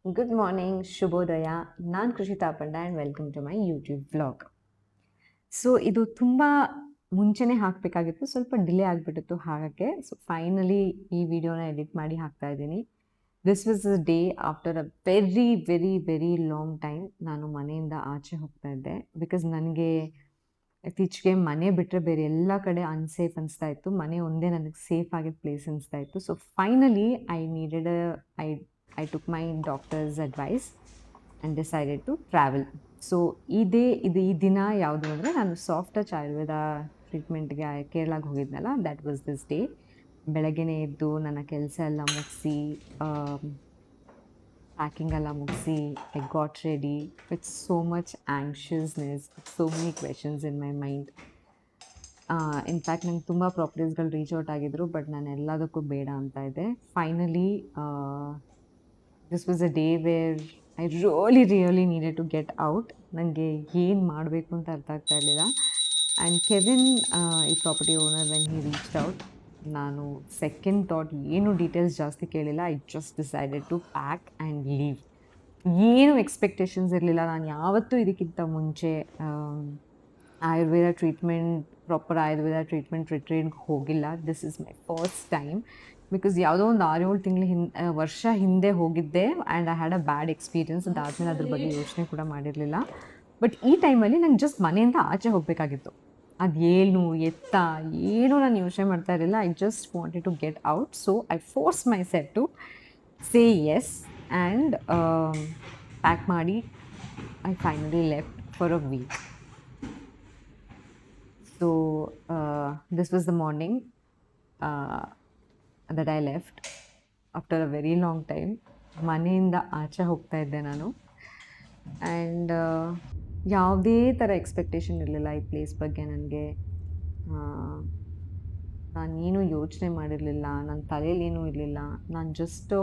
Good morning, ಶುಭೋದಯ. ನಾನು Krishita Panda and welcome to my YouTube vlog. So ಇದು ತುಂಬ ಮುಂಚೆನೇ ಹಾಕಬೇಕಾಗಿತ್ತು, ಸ್ವಲ್ಪ ಡಿಲೇ ಆಗಿಬಿಟ್ಟಿತ್ತು ಹಾಗಕ್ಕೆ. ಸೊ ಫೈನಲಿ ಈ ವಿಡಿಯೋನ ಎಡಿಟ್ ಮಾಡಿ ಹಾಕ್ತಾ ಇದ್ದೀನಿ. This was a day after a very very very long time ನಾನು ಮನೆಯಿಂದ ಆಚೆ ಹೋಗ್ತಾ ಇದ್ದೆ. ಬಿಕಾಸ್ ನನಗೆ ಇತ್ತೀಚೆಗೆ ಮನೆ ಬಿಟ್ಟರೆ ಬೇರೆ ಎಲ್ಲ ಕಡೆ ಅನ್ಸೇಫ್ ಅನಿಸ್ತಾ ಇತ್ತು. ಮನೆ ಒಂದೇ ನನಗೆ ಸೇಫ್ ಆಗಿದ್ದ ಪ್ಲೇಸ್ ಅನಿಸ್ತಾ ಇತ್ತು. So finally I took my doctor's advice and decided to travel. So ಈ ದಿನ ಯಾವುದು ಅಂದರೆ, ನಾನು ಸಾಫ್ಟ್ ಟಚ್ ಆಯುರ್ವೇದ ಟ್ರೀಟ್ಮೆಂಟ್ಗೆ ಕೇರಳಗೆ ಹೋಗಿದ್ನಲ್ಲ, ದ್ಯಾಟ್ ವಾಸ್ ದಿಸ್ ಡೇ. ಬೆಳಗ್ಗೆನೇ ಎದ್ದು ನನ್ನ ಕೆಲಸ ಎಲ್ಲ ಮುಗಿಸಿ, ಪ್ಯಾಕಿಂಗ್ ಎಲ್ಲ ಮುಗಿಸಿ, I got ready with so much anxiousness, so many questions in my mind. In fact ನಂಗೆ ತುಂಬ ಪ್ರಾಪರ್ಟೀಸ್ಗಳು ರೀಚ್ ಔಟ್ ಆಗಿದ್ರು, ಬಟ್ ನಾನು ಎಲ್ಲದಕ್ಕೂ ಬೇಡ ಅಂತ ಇದ್ದೆ. Finally this was a day where I really needed to get out. ನನಗೆ ಏನು ಮಾಡಬೇಕು ಅಂತ ಅರ್ಥ ಆಗ್ತಾ ಇರಲಿಲ್ಲ. ಆ್ಯಂಡ್ ಕೆವಿನ್, ಈ property owner, when he reached out, ನಾನು ಸೆಕೆಂಡ್ ಥಾಟ್ ಏನು ಡೀಟೇಲ್ಸ್ ಜಾಸ್ತಿ ಕೇಳಿಲ್ಲ. I just decided to pack and leave. ಏನು ಎಕ್ಸ್ಪೆಕ್ಟೇಷನ್ಸ್ ಇರಲಿಲ್ಲ. ನಾನು ಯಾವತ್ತೂ ಇದಕ್ಕಿಂತ ಮುಂಚೆ ಪ್ರಾಪರ್ ಆಯುರ್ವೇದ ಟ್ರೀಟ್ಮೆಂಟ್ ರಿಟ್ರೀಟ್ಗೆ ಹೋಗಿಲ್ಲ. This is my first time. Because ಯಾವುದೋ ಒಂದು 6-7 ತಿಂಗಳ ವರ್ಷ ಹಿಂದೆ ಹೋಗಿದ್ದೆ, and I had a bad experience. ಅದಾದಮೇಲೆ ಅದ್ರ ಬಗ್ಗೆ ಯೋಚನೆ ಕೂಡ ಮಾಡಿರಲಿಲ್ಲ. ಬಟ್ ಈ ಟೈಮಲ್ಲಿ ನಂಗೆ ಜಸ್ಟ್ ಮನೆಯಿಂದ ಆಚೆ ಹೋಗಬೇಕಾಗಿತ್ತು. ಅದೇನು ಎತ್ತ ಏನೂ ನಾನು ಯೋಚನೆ ಮಾಡ್ತಾ ಇರಲಿಲ್ಲ. I just wanted to get out. So I force myself to say yes and pack ಮಾಡಿ I finally left for a week. So this was the morning that I left after a very long time. ಮನೆಯಿಂದ ಆಚೆ ಹೋಗ್ತಾ ಇದ್ದೆ ನಾನು. And ಯಾವುದೇ ಥರ expectation ಇರಲಿಲ್ಲ ಈ ಪ್ಲೇಸ್ ಬಗ್ಗೆ ನನಗೆ. ನಾನೇನು ಯೋಚನೆ ಮಾಡಿರಲಿಲ್ಲ, ನನ್ನ ತಲೆಯಲ್ಲೇನೂ ಇರಲಿಲ್ಲ. ನಾನು ಜಸ್ಟು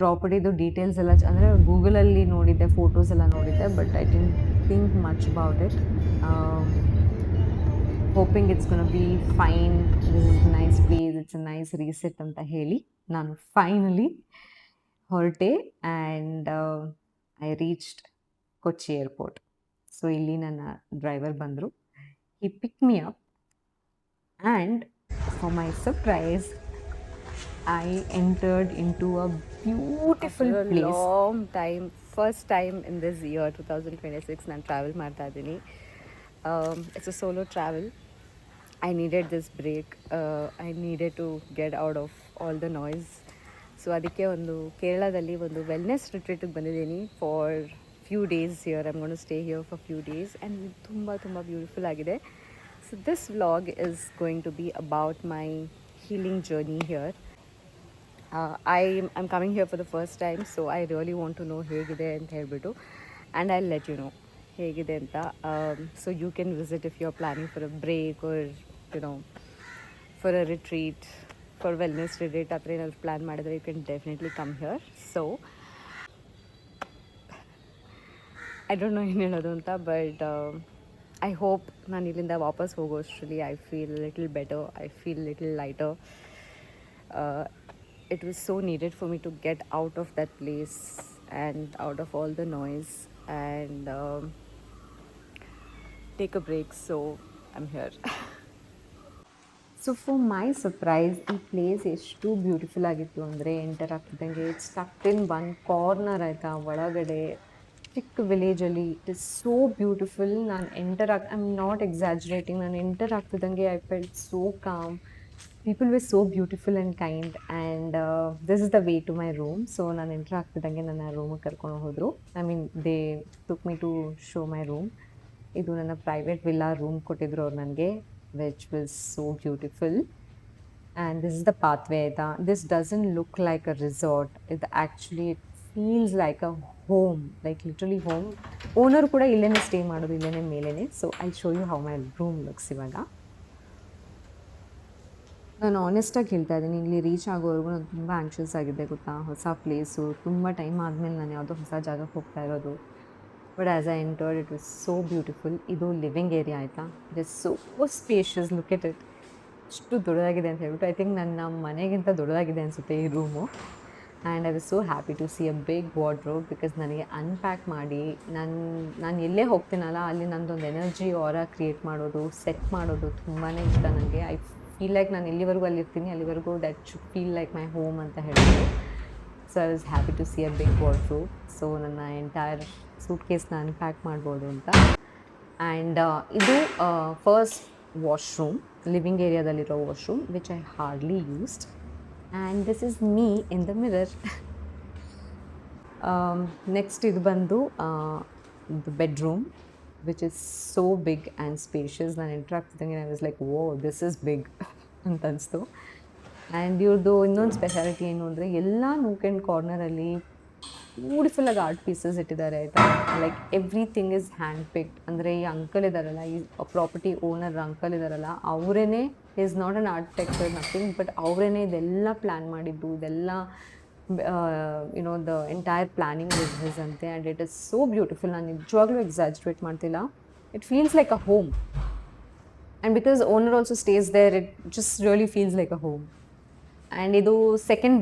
ಪ್ರಾಪರ್ಟಿದು ಡೀಟೇಲ್ಸ್ ಎಲ್ಲ ಅಂದರೆ ಗೂಗಲಲ್ಲಿ ನೋಡಿದ್ದೆ, ಫೋಟೋಸ್ ಎಲ್ಲ ನೋಡಿದ್ದೆ, but I didn't think much about it. Hoping it's gonna be fine, this is nice place, it's a nice reset ಅಂತ ಹೇಳಿ ನಾನು ಫೈನಲಿ ಹೊರಟೆ. And I reached Kochi airport. So ಇಲ್ಲಿ ನನ್ನ ಡ್ರೈವರ್ ಬಂದರು. He pick me up and for my surprise I entered into a beautiful place. Long time, first time in this year 2026 ನಾನು travel ಮಾಡ್ತಾ ಇದ್ದೀನಿ. It's a solo travel. I needed this break. I needed to get out of all the noise. So ಅದಕ್ಕೆ ಒಂದು ಕೇರಳದಲ್ಲಿ ಒಂದು wellness ರಿಟ್ರೀಟಿಗೆ ಬಂದಿದ್ದೀನಿ for few days here. I'm gonna to stay here for few days and ತುಂಬ ತುಂಬ beautiful ಆಗಿದೆ. So this vlog is going to be about my healing journey here. I'm coming here for the first time, so I really want to know ಹೇಗಿದೆ ಅಂತ ಹೇಳ್ಬಿಟ್ಟು, and I'll let you know ಹೇಗಿದೆ ಅಂತ. So you can visit if you're planning for a break or for a retreat, for wellness retreat ಆ ಥರ ಏನಾದ್ರು plan ಮಾಡಿದ್ರೆ you can definitely come here. So I don't know ಏನು ಹೇಳೋದು ಅಂತ, but I hope ನಾನು ಇಲ್ಲಿಂದ ವಾಪಸ್ ಹೋಗೋ ಅಷ್ಟರಲ್ಲಿ I feel a little better, I feel a little lighter. It was so needed for me to get out of that place and out of all the noise and take a break. So I'm here. So for my surprise, ಈ place ಎಷ್ಟು beautiful ಆಗಿತ್ತು ಅಂದರೆ, enter ಆಗ್ತಿದ್ದಂಗೆ it's tucked in one corner ಆಯಿತಾ, ಒಳಗಡೆ ಚಿಕ್ಕ ವಿಲೇಜಲ್ಲಿ. It is so beautiful. ನಾನು ಐ ಆಮ್ ನಾಟ್ ಎಕ್ಸಾಜರೇಟಿಂಗ್, ನಾನು ಎಂಟರ್ ಆಗ್ತಿದ್ದಂಗೆ I felt so calm. People were so beautiful and kind, and this is the way to my room. So ನಾನು enter ಆಗ್ತಿದ್ದಂಗೆ ನನ್ನ ರೂಮಿಗೆ ಕರ್ಕೊಂಡು ಹೋದರು. I mean they took me to show my room. ಇದು ನನ್ನ ಪ್ರೈವೇಟ್ ವಿಲ್ಲಾ ರೂಮ್ ಕೊಟ್ಟಿದ್ರು ಅವ್ರು ನನಗೆ, which was so beautiful. And this is the pathway ಆಯಿತಾ. This doesn't look like a resort. ಇದು actually it feels like a home, like literally home. Owner ಕೂಡ ಇಲ್ಲೇ stay ಮಾಡೋದು, ಇಲ್ಲೇ ಮೇಲೇ. So I show you how my room looks ಇವಾಗ. ನಾನು ಆನೆಸ್ಟಾಗಿ ಹೇಳ್ತಾ ಇದ್ದೀನಿ, ಇಲ್ಲಿ ರೀಚ್ ಆಗೋವರೆಗೂ ನಾನು ತುಂಬ ಆ್ಯಂಕ್ಷಿಯಸ್ ಆಗಿದ್ದೆ ಗೊತ್ತಾ. ಹೊಸ ಪ್ಲೇಸು, ತುಂಬ ಟೈಮ್ ಆದಮೇಲೆ ನಾನು ಯಾವುದೋ ಹೊಸ ಜಾಗಕ್ಕೆ ಹೋಗ್ತಾ ಇರೋದು. But as I entered, it was so beautiful. ಇದು ಲಿವಿಂಗ್ ಏರಿಯಾ ಆಯಿತಾ. It is so spacious. Look at it. ಎಷ್ಟು ದೊಡ್ಡದಾಗಿದೆ ಅಂತ ಹೇಳ್ಬಿಟ್ಟು. ಐ ಥಿಂಕ್ ನನ್ನ ಮನೆಗಿಂತ ದೊಡ್ಡದಾಗಿದೆ ಅನಿಸುತ್ತೆ ಈ room. And I was so happy to see a big wardrobe because ನನಗೆ ಅನ್ಪ್ಯಾಕ್ ಮಾಡಿ ನಾನು ಎಲ್ಲೇ ಹೋಗ್ತೀನಲ್ಲ ಅಲ್ಲಿ ನಂದೊಂದು ಎನರ್ಜಿ ಆರಾ ಕ್ರಿಯೇಟ್ ಮಾಡೋದು ಸೆಟ್ ಮಾಡೋದು ತುಂಬಾ ಇಷ್ಟ ನನಗೆ. ಐ ಫೀಲ್ ಲೈಕ್ ನಾನು ಎಲ್ಲಿವರೆಗೂ ಅಲ್ಲಿರ್ತೀನಿ ಅಲ್ಲಿವರೆಗೂ that should feel like my home ಅಂತ ಹೇಳಿದ್ರು. So I was happy to see a big wardrobe. So ನನ್ನ ಎಂಟೈರ್ ಸೂಟ್ ಕೇಸ್ನ ಅನ್ಪ್ಯಾಕ್ ಮಾಡ್ಬೋದು ಅಂತ. ಆ್ಯಂಡ್ ಇದು ಫಸ್ಟ್ ವಾಶ್ರೂಮ್, ಲಿವಿಂಗ್ ಏರಿಯಾದಲ್ಲಿರೋ washroom which I hardly used. And this is me in the mirror. Next ಇದು ಬಂದು the bedroom which is so big and spacious. ನಾನು ಎಂಟ್ರ್ ಆಗ್ತಿದ್ದಂಗೆ I was like oh this is big ಅಂತ ಅನಿಸ್ತು. And ಇವ್ರದ್ದು ಇನ್ನೊಂದು speciality ಏನು ಅಂದರೆ ಎಲ್ಲ ನೂಕ್ ಆ್ಯಂಡ್ ಕಾರ್ನರಲ್ಲಿ ಬ್ಯೂಟಿಫುಲ್ಲಾಗಿ ಆರ್ಟ್ ಪೀಸಸ್ ಇಟ್ಟಿದ್ದಾರೆ ಆಯಿತಾ. Like everything is hand picked. ಅಂದರೆ ಈ ಅಂಕಲ್ ಇದ್ದಾರಲ್ಲ, ಈ ಪ್ರಾಪರ್ಟಿ ಓನರ್ ಅಂಕಲ್ ಇದ್ದಾರಲ್ಲ, ಅವರೇ is not an architecture nothing, but ಅವರೇ ಇದೆಲ್ಲ ಪ್ಲ್ಯಾನ್ ಮಾಡಿದ್ದು, ಇದೆಲ್ಲ you know the entire planning is his ಅಂತೆ. And it is so beautiful. ನಾನು ನಿಜವಾಗ್ಲೂ ಎಕ್ಸಾಜರೇಟ್ ಮಾಡ್ತಿಲ್ಲ. It feels like a home. And because owner also stays there, it just really feels like a home. And ಇದು second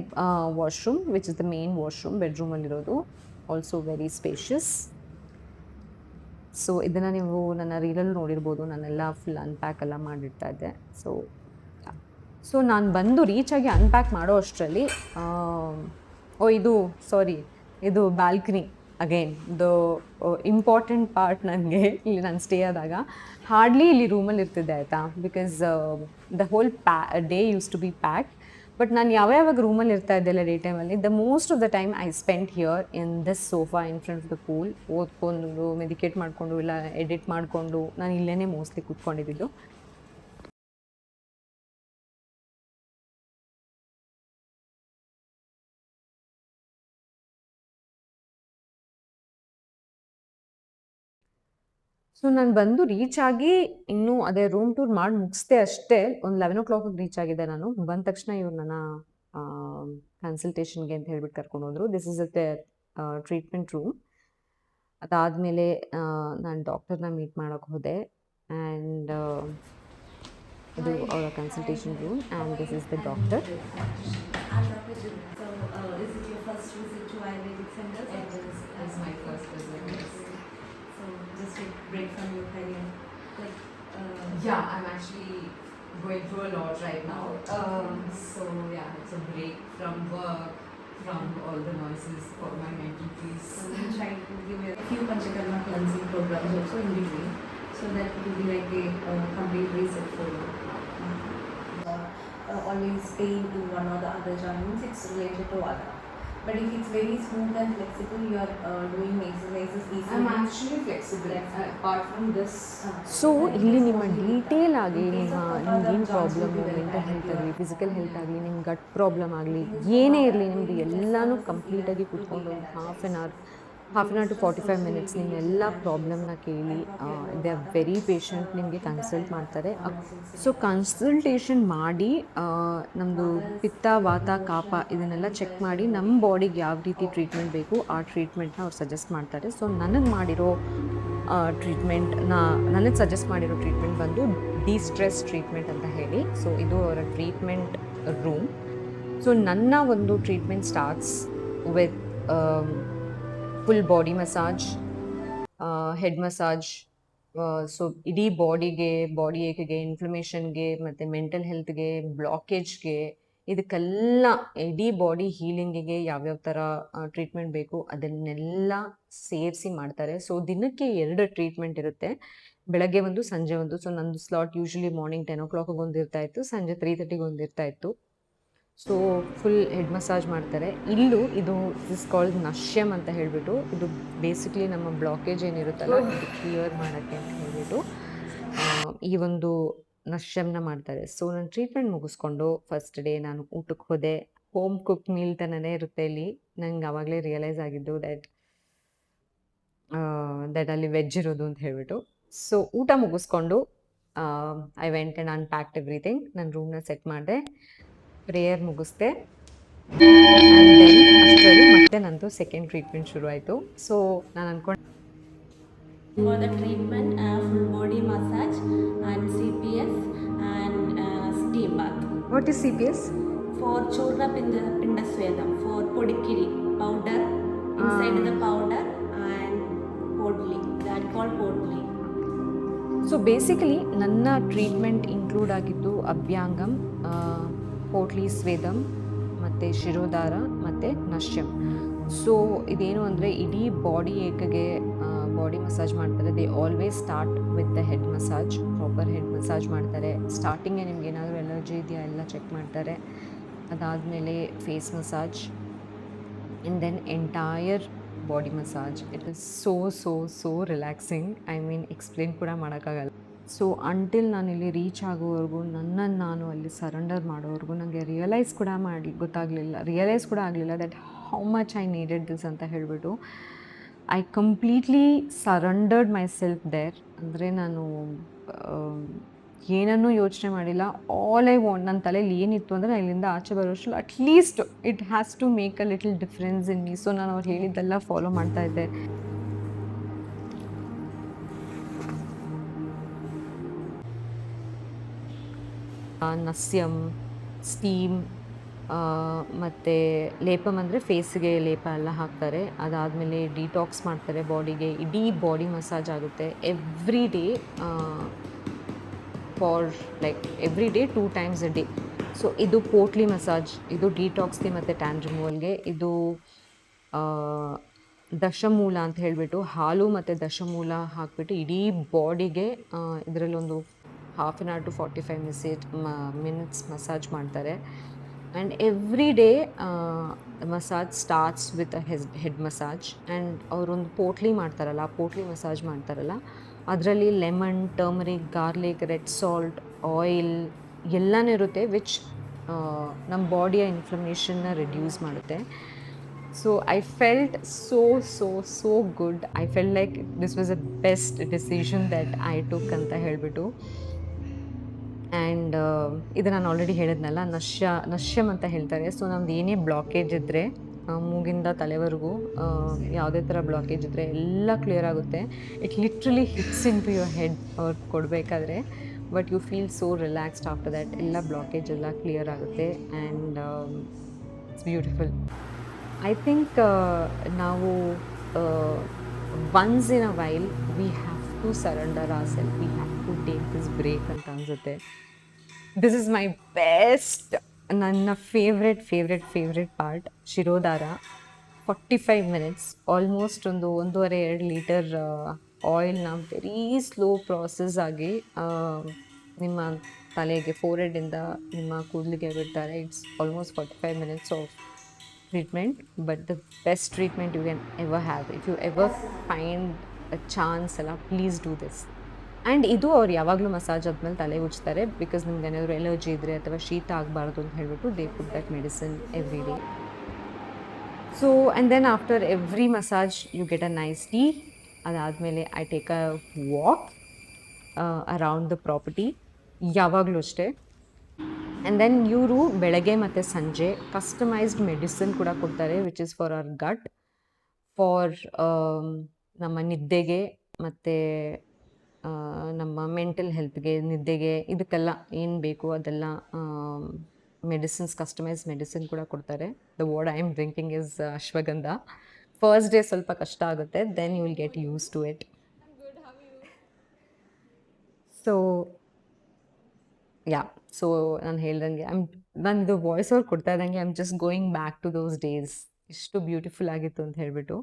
washroom which is the main washroom ಬೆಡ್ರೂಮಲ್ಲಿರೋದು, also very spacious. So ಇದನ್ನು ನೀವು ನನ್ನ ರೀಲಲ್ಲಿ ನೋಡಿರ್ಬೋದು, ನಾನೆಲ್ಲ full unpack ಎಲ್ಲ ಮಾಡಿಡ್ತಾ ಇದ್ದೆ. So ನಾನು ಬಂದು ರೀಚಾಗಿ ಅನ್ಪ್ಯಾಕ್ ಮಾಡೋ ಅಷ್ಟರಲ್ಲಿ ಇದು ಇದು balcony again the important part. ನನಗೆ ಇಲ್ಲಿ ನಾನು ಸ್ಟೇ ಆದಾಗ ಹಾರ್ಡ್ಲಿ ಇಲ್ಲಿ ರೂಮಲ್ಲಿ ಇರ್ತಿದ್ದೆ ಆಯಿತಾ, because the whole day used to be packed. But ನಾನು ಯಾವಾಗ ರೂಮಲ್ಲಿ ಇರ್ತಾ ಇದ್ದೆಲ್ಲ ಡೇ ಟೈಮಲ್ಲಿ, the most of the time I spend here in this sofa in front of the pool, ಓದ್ಕೊಂಡು ಮೆಡಿಕೇಟ್ ಮಾಡಿಕೊಂಡು ಇಲ್ಲ ಎಡಿಟ್ ಮಾಡಿಕೊಂಡು ನಾನು ಇಲ್ಲೇ ಮೋಸ್ಟ್ಲಿ ಕೂತ್ಕೊಂಡಿದ್ದು. ಸೊ ನಾನು ಬಂದು ರೀಚ್ ಆಗಿ ಇನ್ನೂ ಅದೇ ರೂಮ್ ಟೂರ್ ಮಾಡಿ ಮುಗಿಸ್ದೆ ಅಷ್ಟೇ. ಒಂದು 11 ರೀಚ್ ಆಗಿದ್ದೆ ನಾನು. ಬಂದ ತಕ್ಷಣ ಇವ್ರು ನನ್ನ ಕನ್ಸಲ್ಟೇಷನ್ಗೆ ಅಂತ ಹೇಳ್ಬಿಟ್ಟು ಕರ್ಕೊಂಡು ಹೋದರು. This is a treatment room. ಅದಾದಮೇಲೆ ನಾನು ಡಾಕ್ಟರ್ನ ಮೀಟ್ ಮಾಡೋಕ್ಕೆ ಹೋದೆ. ಆ್ಯಂಡ್ ಇದು ಅವರ consultation room and this is the doctor. I'm Dr. Jit. So, is it your first visit to Ayurvedic Center? It is my first visit. So, just take a break from your career. Like, Yeah, I'm actually going through a lot right now. So yeah, it's a break from work, from all the noises for my mental peace. So we'll try to give you a few Panchakarma cleansing programs also in between. So that it will be like a complete reset for you. Always pain in one or the other joints, it's related to Vata. But if it's very smooth and flexible, you are doing exercises easily. I'm actually flexible. Apart from this. So, ಇಲ್ಲಿ ನಿಮ್ಮ detail ಆಗಿ ನಿಮ್ಗೇನು problem, mental health ಆಗಲಿ, physical health ಆಗಲಿ, ನಿಮ್ಮ ಗಟ್ problem ಆಗಲಿ, ಏನೇ ಇರಲಿ ನಿಮ್ಮದು ಎಲ್ಲನೂ ಕಂಪ್ಲೀಟಾಗಿ ಕೂತ್ಕೊಂಡು ಒಂದು half an hour to 45 minutes ನಿಮ್ಮೆಲ್ಲ ಪ್ರಾಬ್ಲಮ್ನ ಕೇಳಿ ದೇ ಆರ್ ವೆರಿ ಪೇಷಂಟ್, ನಿಮಗೆ ಕನ್ಸಲ್ಟ್ ಮಾಡ್ತಾರೆ. ಸೊ ಕನ್ಸಲ್ಟೇಷನ್ ಮಾಡಿ ನಮ್ಮದು ಪಿತ್ತ, ವಾತ, ಕಾಪ ಇದನ್ನೆಲ್ಲ ಚೆಕ್ ಮಾಡಿ ನಮ್ಮ ಬಾಡಿಗೆ ಯಾವ ರೀತಿ ಟ್ರೀಟ್ಮೆಂಟ್ ಬೇಕು ಆ ಟ್ರೀಟ್ಮೆಂಟ್ನ ಅವ್ರು ಸಜೆಸ್ಟ್ ಮಾಡ್ತಾರೆ. ಸೊ ನನಗೆ ಮಾಡಿರೋ ನನಗೆ ಸಜೆಸ್ಟ್ ಮಾಡಿರೋ ಟ್ರೀಟ್ಮೆಂಟ್ ಬಂದು ಡಿಸ್ಟ್ರೆಸ್ ಟ್ರೀಟ್ಮೆಂಟ್ ಅಂತ ಹೇಳಿ. ಸೊ ಇದು ಅವರ ಟ್ರೀಟ್ಮೆಂಟ್ ರೂಮ್. ಸೊ ನನ್ನ ಒಂದು treatment starts with full body massage, head massage. So ಇಡೀ ಬಾಡಿ ಏಕಿಗೆ, ಇನ್ಫ್ಲಮೇಷನ್ಗೆ, ಮತ್ತು ಮೆಂಟಲ್ ಹೆಲ್ತ್ಗೆ, ಬ್ಲಾಕೇಜ್ಗೆ, ಇದಕ್ಕೆಲ್ಲ ಇಡೀ ಬಾಡಿ ಹೀಲಿಂಗಿಗೆ ಯಾವ್ಯಾವ ಥರ ಟ್ರೀಟ್ಮೆಂಟ್ ಬೇಕು ಅದನ್ನೆಲ್ಲ ಸೇರಿಸಿ ಮಾಡ್ತಾರೆ. ಸೊ ದಿನಕ್ಕೆ 2 ಟ್ರೀಟ್ಮೆಂಟ್ ಇರುತ್ತೆ, ಬೆಳಗ್ಗೆ ಒಂದು, ಸಂಜೆ ಒಂದು. ಸೊ ನಂದು ಸ್ಲಾಟ್ ಯೂಶ್ವಲಿ ಮಾರ್ನಿಂಗ್ 10 o'clock ಒಂದು ಇರ್ತಾಯಿತ್ತು, ಸಂಜೆ 3:30 ಒಂದು ಇರ್ತಾಯಿತ್ತು. ಸೊ ಫುಲ್ ಹೆಡ್ ಮಸಾಜ್ ಮಾಡ್ತಾರೆ. ಇದು ಇಸ್ ಕಾಲ್ಡ್ ನಶ್ಯಮ್ ಅಂತ ಹೇಳಿಬಿಟ್ಟು, ಇದು ಬೇಸಿಕ್ಲಿ ನಮ್ಮ ಬ್ಲಾಕೇಜ್ ಏನಿರುತ್ತಲ್ಲ ಇದು ಕ್ಲಿಯರ್ ಮಾಡೋಕ್ಕೆ ಅಂತ ಹೇಳಿಬಿಟ್ಟು ಈ ಒಂದು ನಶ್ಯಮ್ನ ಮಾಡ್ತಾರೆ. ಸೊ ನಾನು ಟ್ರೀಟ್ಮೆಂಟ್ ಮುಗಿಸ್ಕೊಂಡು ಫಸ್ಟ್ ಡೇ ನಾನು ಊಟಕ್ಕೆ ಹೋದೆ. ಹೋಮ್ ಕುಕ್ ಮೀಲ್ ಥರನೇ ಇರುತ್ತೆ ಇಲ್ಲಿ. ನಂಗೆ ಆವಾಗಲೇ ರಿಯಲೈಸ್ ಆಗಿದ್ದು ದಟ್ ಅಲ್ಲಿ ವೆಜ್ ಇರೋದು ಅಂತ ಹೇಳಿಬಿಟ್ಟು. ಸೊ ಊಟ ಮುಗಿಸ್ಕೊಂಡು ಐ ವೆಂಟ್ ಆ್ಯಂಡ್ ಅನ್ಪ್ಯಾಕ್ಡ್ ಎವ್ರಿಥಿಂಗ್. ನನ್ನ ರೂಮ್ನ ಸೆಟ್ ಮಾಡಿದೆ, ಪ್ರೇಯರ್ ಮುಗಿಸ್ದೆ. ಆ್ಯಂಡ್ ದೆನ್ ಅಷ್ಟರಲ್ಲಿ ಮತ್ತೆ ನಂದು ಸೆಕೆಂಡ್ ಟ್ರೀಟ್ಮೆಂಟ್ ಶುರು ಆಯಿತು. ಸೊ ನಾನು ಅಂದ್ಕೊಂಡು For the treatment, full body massage and CPS and steam bath. What is CPS? for Churra Pindasvedam, for Podikiri powder, inside the powder and Podli, that called Podli. So basically ನನ್ನ treatment include ಆಗಿದ್ದು ಅಭ್ಯಾಂಗಂ, ಪೋಟ್ಲಿ ಸ್ವೇದಂ ಮತ್ತು ಶಿರೋಧಾರ ಮತ್ತು ನಶ್ಯಂ. So ಇದೇನು ಅಂದರೆ ಇಡೀ body ಏಕಗೆ body massage ಮಾಡ್ತಾರೆ. They always start with the head massage, proper head massage ಮಾಡ್ತಾರೆ. ಸ್ಟಾರ್ಟಿಂಗೇ ನಿಮ್ಗೆ ಏನಾದರೂ ಎಲರ್ಜಿ ಇದೆಯಾ ಎಲ್ಲ ಚೆಕ್ ಮಾಡ್ತಾರೆ. ಅದಾದಮೇಲೆ face massage and then entire body massage. It is so relaxing. I mean explain ಕೂಡ ಮಾಡೋಕ್ಕಾಗಲ್ಲ. ಸೊ ಅಂಟಿಲ್ ನಾನು ಇಲ್ಲಿ ರೀಚ್ ಆಗೋವರೆಗೂ, ನನ್ನನ್ನು ನಾನು ಅಲ್ಲಿ ಸರೆಂಡರ್ ಮಾಡೋವರೆಗೂ ನನಗೆ ರಿಯಲೈಸ್ ಕೂಡ ಆಗಲಿಲ್ಲ that how much I needed this ಅಂತ ಹೇಳಿಬಿಟ್ಟು I completely surrendered myself there. ಅಂದರೆ ನಾನು ಏನನ್ನೂ ಯೋಚನೆ ಮಾಡಿಲ್ಲ. ಆಲ್ ಐ ವಾಂಟ್, ನನ್ನ ತಲೆಯಲ್ಲಿ ಏನಿತ್ತು ಅಂದರೆ ಇಲ್ಲಿಂದ ಆಚೆ ಬರೋಷ್ಟು at least it has to make a little difference in me. So ನಾನು ಅವ್ರು ಹೇಳಿದ್ದೆಲ್ಲ ಫಾಲೋ ಮಾಡ್ತಾ ಇದ್ದೆ. ನಸ್ಯಂ, ಸ್ಟೀಮ್ ಮತ್ತು ಲೇಪಂ ಅಂದರೆ ಫೇಸ್ಗೆ ಲೇಪ ಎಲ್ಲ ಹಾಕ್ತಾರೆ. ಅದಾದಮೇಲೆ ಡಿಟಾಕ್ಸ್ ಮಾಡ್ತಾರೆ ಬಾಡಿಗೆ. ಇಡೀ ಬಾಡಿ ಮಸಾಜ್ ಆಗುತ್ತೆ every day, for like every day 2 times a day. So ಇದು ಪೋಟ್ಲಿ ಮಸಾಜ್, ಇದು ಡಿಟಾಕ್ಸ್ಗೆ ಮತ್ತು ಟ್ಯಾನ್ ರಿಮೂವಲ್ಗೆ. ಇದು ದಶಮೂಲ ಅಂತ ಹೇಳಿಬಿಟ್ಟು ಹಾಲು ಮತ್ತು ದಶಮೂಲ ಹಾಕಿಬಿಟ್ಟು ಇಡೀ ಬಾಡಿಗೆ ಇದರಲ್ಲೊಂದು 1/2 hour to 45 minutes ಮಸಾಜ್ ಮಾಡ್ತಾರೆ. And every day massage starts with a head massage. And ಅವರೊಂದು ಪೋಟ್ಲಿ ಮಾಡ್ತಾರಲ್ಲ, ಆ ಪೋಟ್ಲಿ ಮಸಾಜ್ ಮಾಡ್ತಾರಲ್ಲ, ಅದರಲ್ಲಿ lemon, turmeric, garlic, red salt, oil ಎಲ್ಲನೂ ಇರುತ್ತೆ, ವಿಚ್ ನಮ್ಮ ಬಾಡಿಯ ಇನ್ಫ್ಲಮೇಷನ್ನ ರಿಡ್ಯೂಸ್ ಮಾಡುತ್ತೆ. So I felt so good. I felt like this was the best decision that I took ಅಂತ ಹೇಳಿಬಿಟ್ಟು. ಆ್ಯಂಡ್ ಇದು ನಾನು ಆಲ್ರೆಡಿ ಹೇಳಿದ್ನಲ್ಲ, ನಶ್ಯಂ ಅಂತ ಹೇಳ್ತಾರೆ. ಸೊ ನಮ್ದು ಏನೇ ಬ್ಲಾಕೇಜ್ ಇದ್ದರೆ ಮೂಗಿಂದ ತಲೆವರೆಗೂ ಯಾವುದೇ ಥರ ಬ್ಲಾಕೇಜ್ ಇದ್ದರೆ ಎಲ್ಲ ಕ್ಲಿಯರ್ ಆಗುತ್ತೆ. It literally hits into your head ಅವ್ರು ಕೊಡಬೇಕಾದ್ರೆ. But you feel so relaxed after that. ಎಲ್ಲ ಬ್ಲಾಕೇಜ್ ಎಲ್ಲ ಕ್ಲಿಯರ್ ಆಗುತ್ತೆ. And it's beautiful. I think ನಾವು once in a while we have to surrender our self, we have to take this break ಅಂತ ಅನಿಸುತ್ತೆ. This is my best, ನನ್ನ favourite part Shirodhara. 45 minutes, almost 1.5-2 litre ಆಯಿಲ್ನ very slow process ಆಗಿ ನಿಮ್ಮ ತಲೆಗೆ ಫೋರ್ಹೆಡ್ಡಿಂದ ನಿಮ್ಮ ಕೂದಲಿಗೆ ಬಿಡ್ತಾರೆ. It's almost 45 minutes of treatment, but the best treatment you can ever have. If you ever find a chance ಅಲ್ಲ, please do this. And ಇದು ಅವ್ರು ಯಾವಾಗಲೂ ಮಸಾಜ್ ಆದಮೇಲೆ ತಲೆ ಉಜ್ತಾರೆ, ಬಿಕಾಸ್ ನಿಮ್ಗೆ ಏನಾದರೂ ಎಲರ್ಜಿ ಇದ್ದರೆ ಅಥವಾ ಶೀತ ಆಗಬಾರ್ದು ಅಂತ ಹೇಳಿಬಿಟ್ಟು they put that medicine every day. So and then after every massage you get a nice tea. ಅದಾದಮೇಲೆ I take a walk around the property, ಯಾವಾಗಲೂ ಅಷ್ಟೇ. ಆ್ಯಂಡ್ ದೆನ್ ಇವರು ಬೆಳಗ್ಗೆ ಮತ್ತು ಸಂಜೆ ಕಸ್ಟಮೈಸ್ಡ್ ಮೆಡಿಸಿನ್ ಕೂಡ ಕೊಡ್ತಾರೆ, which is for our gut, for ನಮ್ಮ ನಿದ್ದೆಗೆ ಮತ್ತು ನಮ್ಮ ಮೆಂಟಲ್ ಹೆಲ್ತ್ಗೆ, ನಿದ್ದೆಗೆ, ಇದಕ್ಕೆಲ್ಲ ಏನು ಬೇಕು ಅದೆಲ್ಲ ಮೆಡಿಸಿನ್ಸ್, ಕಸ್ಟಮೈಸ್ ಮೆಡಿಸಿನ್ ಕೂಡ ಕೊಡ್ತಾರೆ. The what I am drinking is ashwagandha. First day ಸ್ವಲ್ಪ ಕಷ್ಟ ಆಗುತ್ತೆ, then you will get used to it. So yeah, so ನಾನು ಹೇಳ್ದಂಗೆ ನಾನು ವಾಯ್ಸ್ ಓವರ್ ಕೊಡ್ತಾ ಇದ್ದಂಗೆ I am just going back to those days. ಎಷ್ಟು ಬ್ಯೂಟಿಫುಲ್ ಆಗಿತ್ತು ಅಂತ ಹೇಳಿಬಿಟ್ಟು.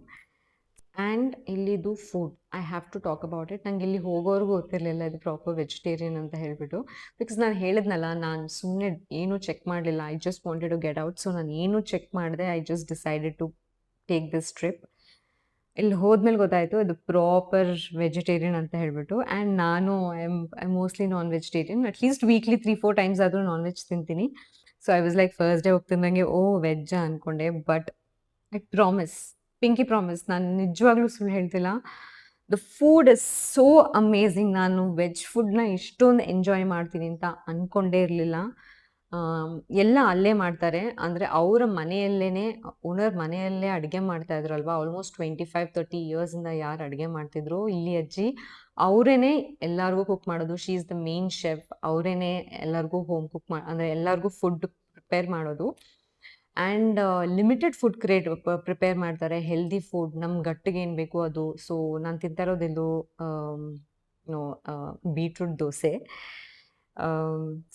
ಆ್ಯಂಡ್ ಇಲ್ಲಿದು food, I have to talk about it. ನಂಗೆ ಇಲ್ಲಿ ಹೋಗೋವರೆಗೂ ಗೊತ್ತಿರಲಿಲ್ಲ ಇದು ಪ್ರಾಪರ್ ವೆಜಿಟೇರಿಯನ್ ಅಂತ ಹೇಳಿಬಿಟ್ಟು. ಬಿಕಾಸ್ ನಾನು ಹೇಳಿದ್ನಲ್ಲ, ನಾನು ಸುಮ್ಮನೆ ಏನೂ ಚೆಕ್ ಮಾಡಲಿಲ್ಲ. I just wanted to get out. So ನಾನು ಏನೂ ಚೆಕ್ ಮಾಡಿದೆ, I just decided to take this trip. ಇಲ್ಲಿ ಹೋದ್ಮೇಲೆ ಗೊತ್ತಾಯಿತು ಇದು ಪ್ರಾಪರ್ ವೆಜಿಟೇರಿಯನ್ ಅಂತ ಹೇಳಿಬಿಟ್ಟು. ಆ್ಯಂಡ್ ನಾನು I mostly non vegetarian. At least weekly 3-4 times ಆದರೂ ನಾನ್ ವೆಜ್ ತಿಂತೀನಿ. So I was like first day ಹೋಗ್ತಿದ್ದಂಗೆ ಓ ವೆಜ್ಜಾ ಅಂದ್ಕೊಂಡೆ. But I promise, pinky promise, ನಾನು ನಿಜವಾಗ್ಲೂ ಸುಳ್ಳು ಹೇಳ್ತಿಲ್ಲ, the food is so amazing. ನಾನು ವೆಜ್ ಫುಡ್ನ ಇಷ್ಟೊಂದು ಎಂಜಾಯ್ ಮಾಡ್ತೀನಿ ಅಂತ ಅಂದ್ಕೊಂಡೇ ಇರಲಿಲ್ಲ. ಎಲ್ಲ ಅಲ್ಲೇ ಮಾಡ್ತಾರೆ, ಅಂದರೆ ಅವರ ಮನೆಯಲ್ಲೇ, ಓನರ್ ಮನೆಯಲ್ಲೇ ಅಡುಗೆ ಮಾಡ್ತಾಯಿದ್ರು ಅಲ್ವಾ. ಆಲ್ಮೋಸ್ಟ್ 25-30 ಇಯರ್ಸಿಂದ ಯಾರು ಅಡುಗೆ ಮಾಡ್ತಿದ್ರು ಇಲ್ಲಿ ಅಜ್ಜಿ, ಅವರೇನೆ ಎಲ್ಲರಿಗೂ ಕುಕ್ ಮಾಡೋದು. She is the main chef. ಅವರೇನೆ ಎಲ್ಲರಿಗೂ ಹೋಮ್ ಕುಕ್ ಅಂದರೆ ಎಲ್ಲರಿಗೂ ಫುಡ್ ಪ್ರಿಪೇರ್ ಮಾಡೋದು. ಆ್ಯಂಡ್ ಲಿಮಿಟೆಡ್ ಫುಡ್ ಪ್ರಿಪೇರ್ ಮಾಡ್ತಾರೆ. ಹೆಲ್ದಿ ಫುಡ್ ನಮ್ಮ ಗಟ್ಟಿಗೆ ಏನು ಬೇಕೋ ಅದು. ಸೊ ನಾನು ತಿಂತಾ ಇರೋದೆಲ್ಲೋ no beetroot dosa.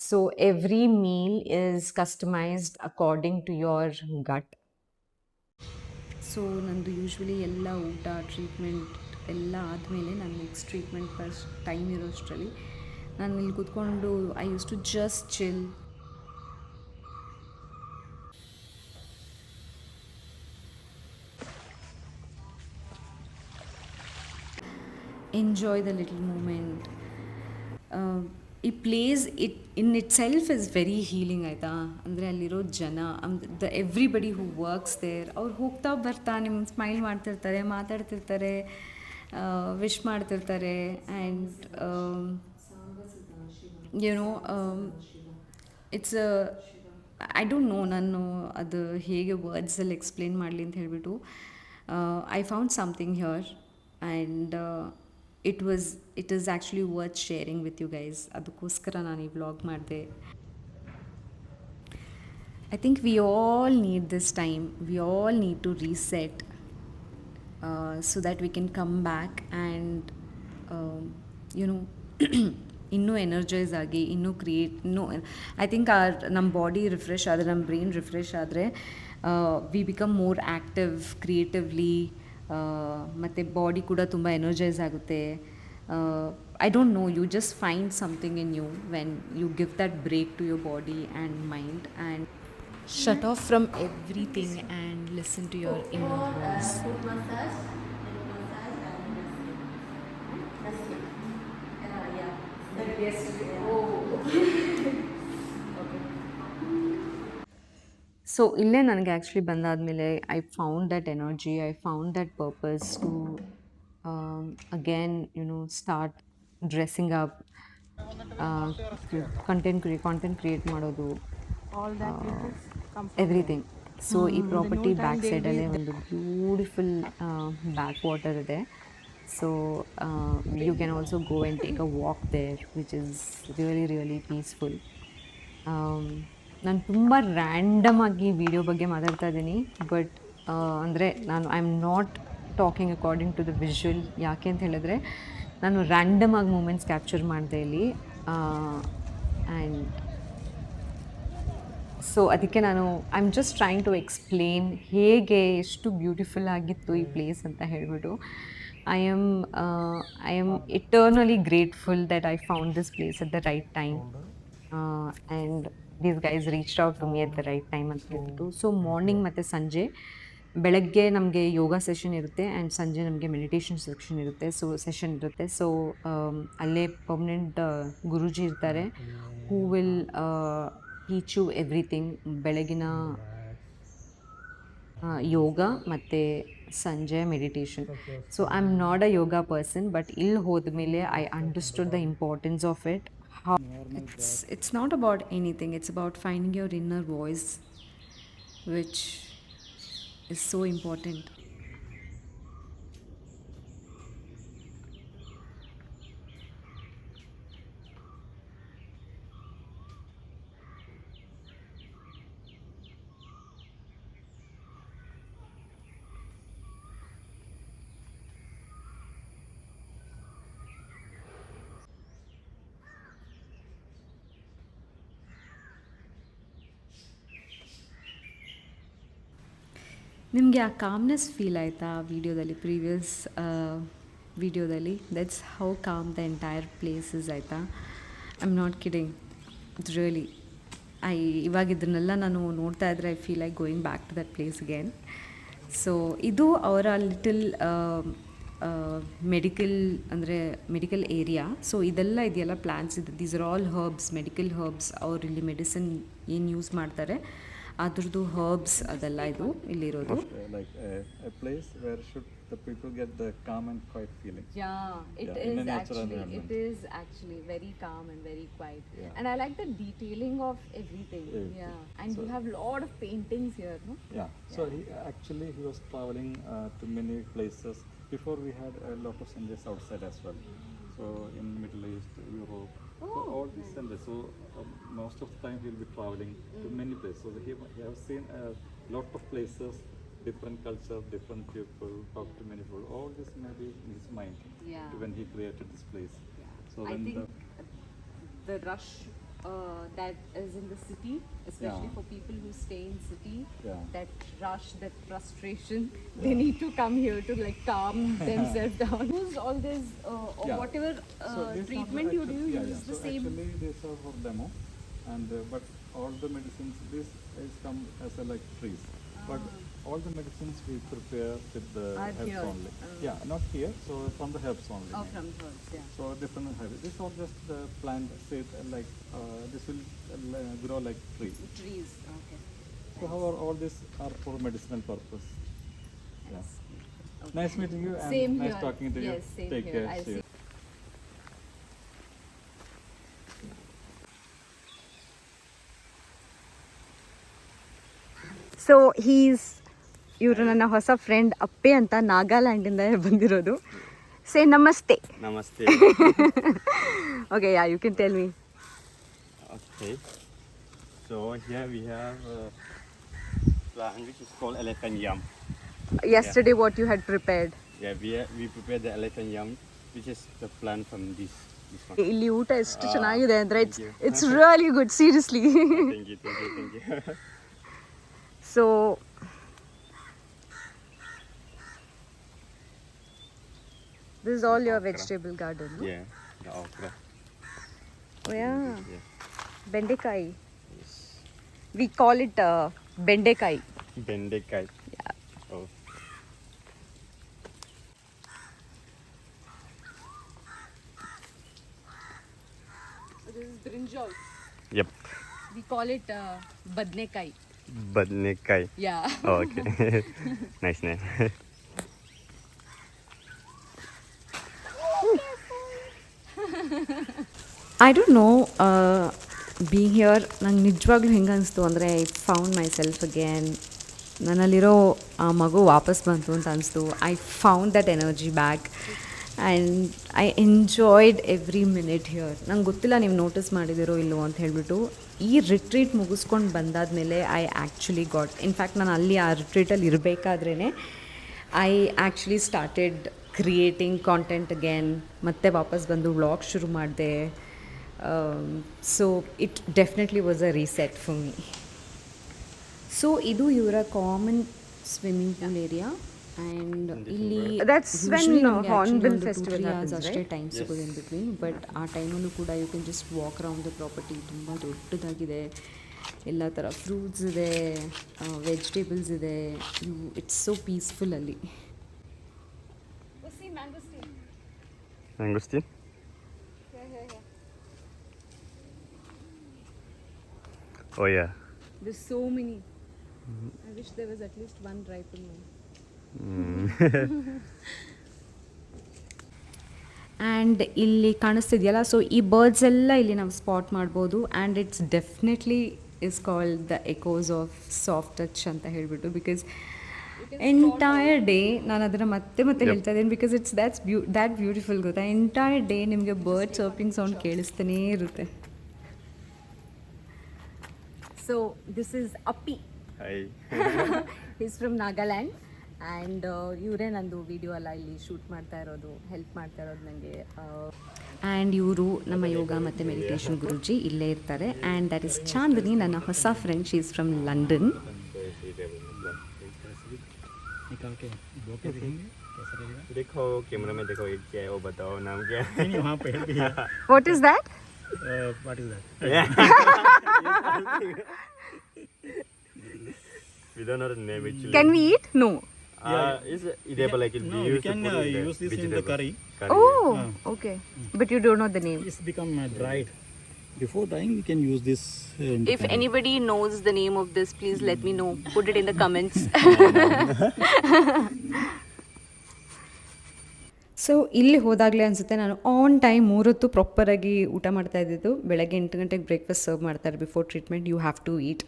So every meal is customised according to your gut. So ನಂದು ಯೂಶ್ವಲಿ ಎಲ್ಲ ಊಟ ಟ್ರೀಟ್ಮೆಂಟ್ ಎಲ್ಲ ಆದಮೇಲೆ ನಾನು ನೆಕ್ಸ್ಟ್ ಟ್ರೀಟ್ಮೆಂಟ್ ಫಸ್ಟ್ ಟೈಮ್ ಇರೋಷ್ಟರಲ್ಲಿ ನಾನು ಇಲ್ಲಿ ಕೂತ್ಕೊಂಡು I use to just chill. Enjoy the little moment. ಈ place in itself is very healing ಆಯಿತಾ. ಅಂದರೆ ಅಲ್ಲಿರೋ ಜನ ಎವ್ರಿಬಡಿ ಹೂ ವರ್ಕ್ಸ್ ದೇರ್, ಅವ್ರು ಹೋಗ್ತಾ ಬರ್ತಾ ನಿಮ್ಗೆ ಸ್ಮೈಲ್ ಮಾಡ್ತಿರ್ತಾರೆ, ಮಾತಾಡ್ತಿರ್ತಾರೆ, ವಿಶ್ ಮಾಡ್ತಿರ್ತಾರೆ. And you know it's I don't know ನಾನು ಅದು ಹೇಗೆ ವರ್ಡ್ಸಲ್ಲಿ ಎಕ್ಸ್ಪ್ಲೇನ್ ಮಾಡಲಿ ಅಂತ ಹೇಳಿಬಿಟ್ಟು. I found something here and it is actually worth sharing with you guys. ಅದಕ್ಕೋಸ್ಕರ ನಾನು ಈ ವ್ಲಾಗ್ ಮಾಡಿದೆ. I think we all need this time. We all need to reset so that we can come back and, you know, ಇನ್ನೂ energise ಆಗಿ ಇನ್ನೂ I think ನಮ್ಮ body refresh ಆದರೆ, ನಮ್ಮ ಬ್ರೈನ್ ರಿಫ್ರೆಶ್ ಆದರೆ we become more active creatively. ಮತ್ತು body ಕೂಡ ತುಂಬ ಎನರ್ಜೈಸ್ ಆಗುತ್ತೆ. I don't know, you just find something in you when you give that break to your body and mind and shut off from everything and listen to your inner voice. Foot massage, neck massage, and massage. Yeah. That yesterday. Oh. So ಇಲ್ಲೇ ನನಗೆ actually ಬಂದಾದಮೇಲೆ I found that energy, I found that purpose to again start dressing up, content create ಮಾಡೋದು, everything. So ಈ property back ಸೈಡಲ್ಲೇ ಒಂದು beautiful backwater ಇದೆ. So you can also go and take a walk there which is really peaceful. ನಾನು ತುಂಬ random ಆಗಿ video ಬಗ್ಗೆ ಮಾತಾಡ್ತಾ ಇದ್ದೀನಿ, ಬಟ್ ಅಂದರೆ I am not talking according to the visual. ಯಾಕೆ ಅಂತ ಹೇಳಿದ್ರೆ ನಾನು ರ್ಯಾಂಡಮ್ ಆಗಿ ಮೂಮೆಂಟ್ಸ್ ಕ್ಯಾಪ್ಚರ್ ಮಾಡಿದೆ ಇಲ್ಲಿ. ಆ್ಯಂಡ್ ಸೊ ಅದಕ್ಕೆ ನಾನು I am just trying to explain ಹೇಗೆ ಎಷ್ಟು ಬ್ಯೂಟಿಫುಲ್ ಆಗಿತ್ತು ಈ ಪ್ಲೇಸ್ ಅಂತ ಹೇಳಿಬಿಟ್ಟು. I am eternally grateful that I found this place at the right time. And these guys reached out to me at the right time ಅಂತ ಹೇಳ್ಬಿಟ್ಟು. So morning ಮತ್ತು ಸಂಜೆ, ಬೆಳಗ್ಗೆ ನಮಗೆ ಯೋಗ ಸೆಷನ್ ಇರುತ್ತೆ ಆ್ಯಂಡ್ ಸಂಜೆ ನಮಗೆ ಮೆಡಿಟೇಷನ್ ಸೆಷನ್ ಇರುತ್ತೆ. ಸೊ ಅಲ್ಲೇ ಪರ್ಮನೆಂಟ್ ಗುರೂಜಿ ಇರ್ತಾರೆ who will teach you everything. ಬೆಳಗಿನ ಯೋಗ ಮತ್ತು ಸಂಜೆ meditation. So I am not a yoga person, but ಇಲ್ಲಿ ಹೋದ್ಮೇಲೆ I understood the importance of it. It's not about anything, it's about finding your inner voice, which is so important. ನಿಮಗೆ ಆ calmness feel ಆಯಿತಾ ವೀಡಿಯೋದಲ್ಲಿ, ಪ್ರೀವಿಯಸ್ ವೀಡಿಯೋದಲ್ಲಿ? That's how calm the entire places ಆಯಿತಾ. I am not kidding, it's really. ಇವಾಗ ಇದನ್ನೆಲ್ಲ ನಾನು ನೋಡ್ತಾ ಇದ್ದರೆ I feel like going back to that place again. So ಇದು ಅವರ ಲಿಟಲ್ ಮೆಡಿಕಲ್ ಏರಿಯಾ. ಸೊ ಇದೆಲ್ಲ ಇದೆಯಲ್ಲ ಪ್ಲ್ಯಾನ್ಸ್ ಇದೆ, these are all herbs, medical herbs. ಅವ್ರು ಇಲ್ಲಿ ಮೆಡಿಸಿನ್ ಏನು ಯೂಸ್ ಮಾಡ್ತಾರೆ ಅದ್ರದ್ದು ಹರ್ಬ್ಸ್ ಅದೆಲ್ಲ ಇದು ಇಲ್ಲಿರೋದು. Like a place where should the people get the calm and quiet feeling. Yeah, it in a is natural actually. environment. It is actually very calm and very quiet. Yeah. And I like the detailing of everything. Everything. Yeah, and So- you have lot of paintings here, no? Yeah. So he was traveling to many places. Before we had a lot of Sanjays outside as well. So in Middle East, Europe, So all this and this. So most of the time he'll be traveling to many places. So he have seen a lot of places, different culture, different people, talk to many people. All this may be in his mind Yeah. when he created this place. So I when think the rush that is in the city, especially Yeah. for people who stay in city, Yeah. that rush, that frustration, they need to come here to like calm themselves down. Use all this or Yeah. whatever So these are treatment you do, yeah, use yeah. the So same. actually these are for demo, and but all the medicines this is come as a like trees, but all the medicines we prepare with the Are herbs here. only. Yeah, not here. So from the herbs only. Oh, from herbs, yeah. So different herbs. This all just the plant seed like this will grow like tree. Trees, okay. So however all these are for medicinal purpose. Yeah. Okay. Nice meeting you and Same nice here. talking to you. Yes, same Take here. care. I'll See you. see. So he's ಇವರು ನನ್ನ ಹೊಸ friend ಅಪ್ಪೆ ಅಂತ ನಾಗಾಲ್ಯಾಂಡಿಂದ ಬಂದಿರೋದು. Say namaste. Namaste. Okay yeah you can tell me. Okay. So here we have plant which is called elephant yam. Yesterday what you had prepared. Yeah, we prepare the elephant yam, which is the plant from this one. ಇಲ್ಲಿ ಊಟ ಎಷ್ಟು ಚೆನ್ನಾಗಿದೆ ಅಂದರೆ it's thank you. It's really good seriously. Thank you, thank you, thank you. So this is all your Okra. vegetable garden. No? Yeah, the okra. Oh yeah, Yeah. ಬೆಂಡೆಕಾಯಿ. Yes. We call it ಬೆಂಡೆಕಾಯಿ. Bendekai. Yeah. Oh. This is brinjal. Yep. We call it badnekai. Badnekai. Yeah. Oh, okay. Nice name. I don't know being here ನಂಗೆ ನಿಜವಾಗ್ಲೂ ಹೆಂಗೆ ಅನಿಸ್ತು ಅಂದರೆ I found myself again ನನ್ನಲ್ಲಿರೋ ಆ ಮಗು ವಾಪಸ್ ಬಂತು ಅಂತ ಅನಿಸ್ತು. I found that energy back and I enjoyed every minute here. ನಂಗೆ ಗೊತ್ತಿಲ್ಲ ನೀವು ನೋಟಿಸ್ ಮಾಡಿದಿರೋ ಇಲ್ಲವೋ ಅಂತ ಹೇಳಿಬಿಟ್ಟು ಈ ರಿಟ್ರೀಟ್ ಮುಗಿಸ್ಕೊಂಡು ಬಂದಾದಮೇಲೆ ಐ ಆ್ಯಕ್ಚುಲಿ ಗಾಟ್ ಇನ್ಫ್ಯಾಕ್ಟ್ ನಾನು ಅಲ್ಲಿ ಆ ರಿಟ್ರೀಟಲ್ಲಿ ಇರಬೇಕಾದ್ರೇ I actually started creating content again. ಮತ್ತೆ ವಾಪಸ್ ಬಂದು ವ್ಲಾಗ್ ಶುರು ಮಾಡಿದೆ. So it definitely was a reset for me. So ಇದು ಇವರ common swimming pool area and ಇಲ್ಲಿ That's when Hornbill Festival happens, ಅಷ್ಟೇ right? ಟೈಮ್ ಸಿಗೋದು ಇನ್ ಬಿಟ್ವೀನ್. ಬಟ್ ಆ ಟೈಮಲ್ಲೂ ಕೂಡ you can just walk around the property. ತುಂಬ ದೊಡ್ಡದಾಗಿದೆ, ಎಲ್ಲ ಥರ ಫ್ರೂಟ್ಸ್ ಇದೆ, ವೆಜಿಟೇಬಲ್ಸ್ ಇದೆ. ಇಟ್ಸ್ ಸೋ ಪೀಸ್ಫುಲ್ ಅಲ್ಲಿ. Mangosteen? Oh yeah. There's so many. I wish there was at least one ripened one. And ಇಲ್ಲಿ ಕಾಣಿಸ್ತಿದೆಯಲ್ಲ, ಸೊ ಈ ಬರ್ಡ್ಸ್ ಎಲ್ಲ ಇಲ್ಲಿ ನಾವು ಸ್ಪಾಟ್ ಮಾಡ್ಬೋದು. And it's definitely is called the echoes of soft touch ಅಂತ ಹೇಳಿಬಿಟ್ಟು. Because entire day ನಾನು ಅದನ್ನು ಮತ್ತೆ ಮತ್ತೆ ಹೇಳ್ತಾ ಇದ್ದೀನಿ ಬಿಕಾಸ್ ಇಟ್ಸ್ ದ್ಯಾಟ್ ಬ್ಯೂಟಿಫುಲ್ ಗೊತ್ತಾ. ಎಂಟೈರ್ ಡೇ ನಿಮಗೆ ಬರ್ಡ್ ಸರ್ಪಿಂಗ್ ಸೌಂಡ್ ಕೇಳಿಸ್ತಾನೇ ಇರುತ್ತೆ. So this is Appi. Hi. He's from Nagaland. And ಇವರೇ ನಂದು ವಿಡಿಯೋ ಎಲ್ಲ ಇಲ್ಲಿ ಶೂಟ್ ಮಾಡ್ತಾ ಇರೋದು, ಹೆಲ್ಪ್ ಮಾಡ್ತಾ ಇರೋದು ನನಗೆ. ಆ್ಯಂಡ್ ಇವರು ನಮ್ಮ ಯೋಗ ಮತ್ತು ಮೆಡಿಟೇಷನ್ ಗುರುಜಿ ಇಲ್ಲೇ ಇರ್ತಾರೆ. ಆ್ಯಂಡ್ ದಟ್ ಇಸ್ ಚಾಂದಿನಿ, ನನ್ನ ಹೊಸ friend. She is from London. देखो कैमरा में देखो, एक क्या है वो बताओ, नाम क्या है? नहीं वहाँ पे भी है। What is that? What is that? We don't know the name actually. Can we eat? No. Is edible like it? No, we can use this in the curry. Oh, okay. But you don't know the name. It's become dried. Before drying, we can use this. In the If curry. anybody knows the name of this, please let me know. Put it in the comments. So ಇಲ್ಲಿ ಹೋದಾಗಲೇ ಅನಿಸುತ್ತೆ ನಾನು on time 3 ಹೊತ್ತು ಪ್ರಾಪರಾಗಿ ಊಟ ಮಾಡ್ತಾ ಇದ್ದಿದ್ದು. ಬೆಳಗ್ಗೆ 8 ಗಂಟೆಗೆ breakfast serve ಮಾಡ್ತಾರೆ before treatment. You have to eat.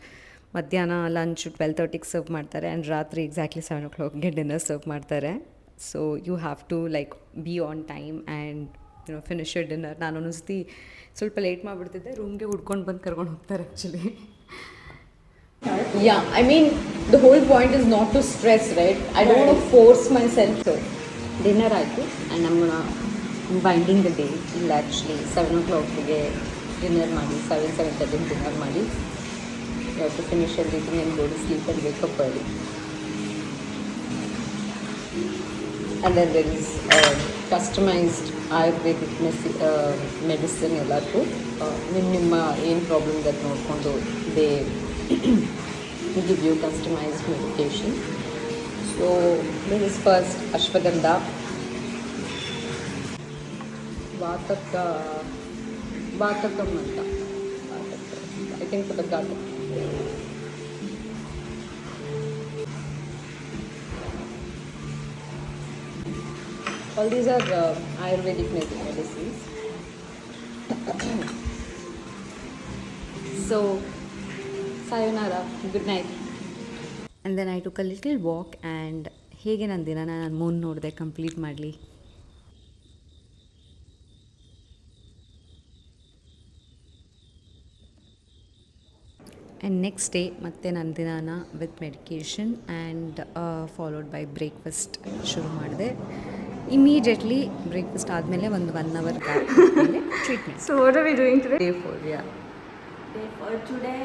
ಮಧ್ಯಾಹ್ನ ಲಂಚ್ 12:30ಗೆ ಸರ್ವ್ ಮಾಡ್ತಾರೆ. ಆ್ಯಂಡ್ ರಾತ್ರಿ ಎಕ್ಸಾಕ್ಟ್ಲಿ 7 o'clockಗೆ ಡಿನ್ನರ್ ಸರ್ವ್ ಮಾಡ್ತಾರೆ. So you have to like be on time and finish dinner. ನಾನು ಒಂದೊಂದ್ಸತಿ ಸ್ವಲ್ಪ ಲೇಟ್ ಮಾಡಿಬಿಡ್ತಿದ್ದೆ, ರೂಮ್ಗೆ ಹುಡ್ಕೊಂಡು ಬಂದು ಕರ್ಕೊಂಡು ಹೋಗ್ತಾರೆ actually. Yeah, I mean, the whole point is not to stress, right? I don't want to force myself. So, dinner ಆಯಿತು and I'm winding the day. ಇಲ್ಲ ಆ್ಯಕ್ಚುಲಿ 7 o'clockಗೆ ಡಿನ್ನರ್ ಮಾಡಿ 7:30 ಡಿನ್ನರ್ ಮಾಡಿ you have to finish everything and go to sleep and wake up early. And then there is customized Ayurvedic medicine ಎಲ್ಲರಿಗೂ ನಿಮ್ಮ ಏನು problem ಇದೆ ಅದು ನೋಡಿಕೊಂಡು they give you customized medication. So this is first ashwagandha, vatakam anta, I think for the gut. All these are Ayurvedic medicines. So sayonara, good night. And then I took a little walk and ಹೇಗೆ ನನ್ನ ದಿನ ನಾನು Moon ನೋಡಿದೆ complete ಮಾಡಲಿ. And next day ಮತ್ತೆ ನನ್ನ ದಿನಾನ with medication and followed by breakfast ಶುರು ಮಾಡಿದೆ. ಇಮಿಡಿಯೇಟ್ಲಿ ಬ್ರೇಕ್ಫಾಸ್ಟ್ ಆದಮೇಲೆ ಒಂದು 1 hour treatment. So what are we doing today? Day 4, yeah. For today,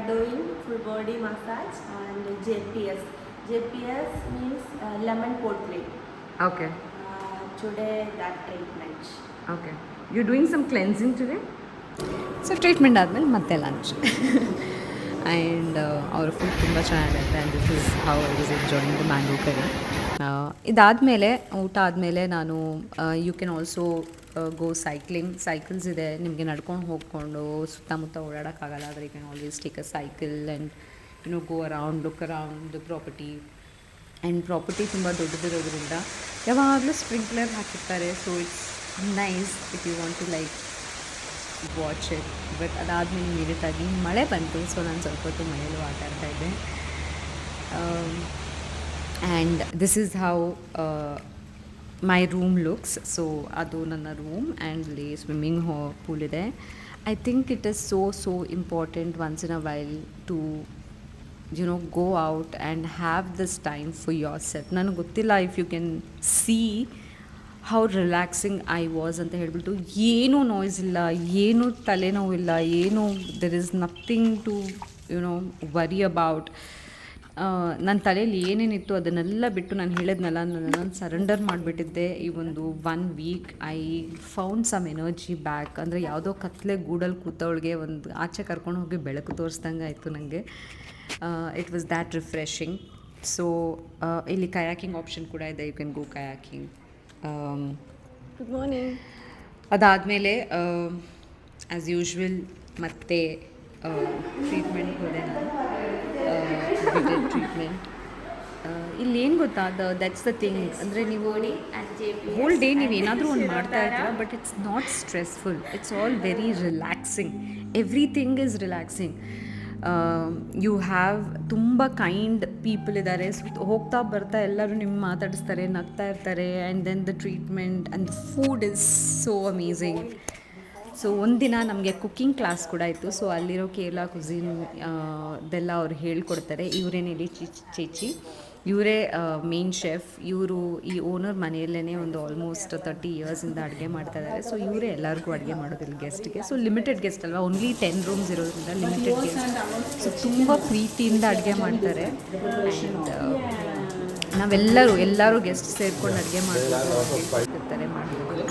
doing full body massage and JPS. JPS means lemon pottery. Okay. Today that treatment. Okay. You're doing some cleansing today? So treatment ಆದಮೇಲೆ ಮತ್ತೆ lunch. And ಅವ್ರ food ತುಂಬ ಚೆನ್ನಾಗಿರುತ್ತೆ. And this is how I was enjoying the mango curry. ಇದಾದಮೇಲೆ ಊಟ ಆದಮೇಲೆ ನಾನು you can also go cycles ಇದೆ, ನಿಮಗೆ ನಡ್ಕೊಂಡು ಹೋಗ್ಕೊಂಡು ಸುತ್ತಮುತ್ತ ಓಡಾಡೋಕ್ಕಾಗಲ್ಲ, ಆದರೆ you can always take a cycle and go around look around the property. And property ತುಂಬ ದೊಡ್ಡದಿರೋದ್ರಿಂದ ಯಾವಾಗಲೂ ಸ್ಪ್ರಿಂಕ್ಲರ್ ಹಾಕಿರ್ತಾರೆ. So it's nice if you want to like watch it. But ಅದಾದಮೇಲೆ ಇಮಿಡಿಯೇಟಾಗಿ ಮಳೆ ಬಂತು. ಸೊ ನಾನು ಸ್ವಲ್ಪ ಹೊತ್ತು ಮಳೆಯಲ್ಲೂ ಆಟ ಆಡ್ತಾಯಿದ್ದೆ. And this is how my room looks. So ಅದು ನನ್ನ ರೂಮ್ ಆ್ಯಂಡ್ ಇಲ್ಲಿ ಸ್ವಿಮ್ಮಿಂಗ್ ಪೂಲ್ ಇದೆ. I think it is so important once in a while to go out and have this time for yourself. ನನಗೆ ಗೊತ್ತಿಲ್ಲ if you can see how relaxing I was ಅಂತ ಹೇಳಿಬಿಟ್ಟು. ಏನೂ noise ಇಲ್ಲ, ಏನೂ ತಲೆನೋವಿಲ್ಲ, ಏನೂ there is nothing to worry about. ನನ್ನ ತಲೆಯಲ್ಲಿ ಏನೇನಿತ್ತು ಅದನ್ನೆಲ್ಲ ಬಿಟ್ಟು ನಾನು ಹೇಳಿದ್ನಲ್ಲ, ನಾನು ಸರೆಂಡರ್ ಮಾಡಿಬಿಟ್ಟಿದ್ದೆ. ಈ ಒಂದು 1 week I found some energy back. ಅಂದರೆ ಯಾವುದೋ ಕತ್ಲೆ ಗೂಡಲ್ಲಿ ಕೂತವಳಿಗೆ ಒಂದು ಆಚೆ ಕರ್ಕೊಂಡು ಹೋಗಿ ಬೆಳಕು ತೋರಿಸ್ದಂಗೆ ಆಯಿತು ನನಗೆ. It was that refreshing. So ಇಲ್ಲಿ ಕಯಾಕಿಂಗ್ ಆಪ್ಷನ್ ಕೂಡ ಇದೆ, you can go kayaking. Good morning. ಅದಾದಮೇಲೆ ಆ್ಯಸ್ ಯೂಶ್ವಲ್ ಮತ್ತೆ ಟ್ರೀಟ್ಮೆಂಟ್ ಹೋದೆ ನಾನು, ಟ್ರೀಟ್ಮೆಂಟ್. ಇಲ್ಲೇನು ಗೊತ್ತಾ, ದಟ್ಸ್ ದ ಥಿಂಗ್. ಅಂದರೆ ನೀವು ಹೋಲ್ ಡೇ ನೀವು ಏನಾದರೂ ಒಂದು ಮಾಡ್ತಾ ಇರ್ತೀರ, but it's not stressful, it's all very relaxing. Everything is relaxing. You have ತುಂಬ ಕೈಂಡ್ ಪೀಪಲ್ ಇದ್ದಾರೆ, ಹೋಗ್ತಾ ಬರ್ತಾ ಎಲ್ಲರೂ ನಿಮ್ಮ ಮಾತಾಡಿಸ್ತಾರೆ, ನಗ್ತಾ ಇರ್ತಾರೆ. And then the treatment and the food is so amazing. So ಒಂದಿನ ನಮಗೆ ಕುಕ್ಕಿಂಗ್ ಕ್ಲಾಸ್ ಕೂಡ ಇತ್ತು. ಸೊ ಅಲ್ಲಿರೋ ಕೇರಳ ಕುಸಿನ್ ಅದೆಲ್ಲ ಅವ್ರು ಹೇಳ್ಕೊಡ್ತಾರೆ. ಇವರೇನಿಲ್ಲಿ ಚೇಚಿ, ಇವರೇ ಮೇನ್ ಶೆಫ್. ಇವರು ಈ ಓನರ್ ಮನೆಯಲ್ಲೇ ಒಂದು ಆಲ್ಮೋಸ್ಟ್ 30 yearsಯಿಂದ ಅಡುಗೆ ಮಾಡ್ತಾಯಿದ್ದಾರೆ. ಸೊ ಇವರೇ ಎಲ್ಲರಿಗೂ ಅಡುಗೆ ಮಾಡೋದಿಲ್ಲ ಗೆಸ್ಟ್ಗೆ. ಸೊ ಲಿಮಿಟೆಡ್ ಗೆಸ್ಟ್ ಅಲ್ವಾ, ಓನ್ಲಿ 10 rooms ಇರೋದ್ರಿಂದ ಲಿಮಿಟೆಡ್ ಗೆಸ್ಟ್. ಸೊ ತುಂಬ ಪ್ರೀತಿಯಿಂದ ಅಡುಗೆ ಮಾಡ್ತಾರೆ. ಆ್ಯಂಡ್ ಎಲ್ಲರೂ ಗೆಸ್ಟ್ ಸೇರ್ಕೊಂಡು ಅಡುಗೆ ಮಾಡ್ತಿರ್ತಾರೆ, ಮಾಡ್ಬೋದು.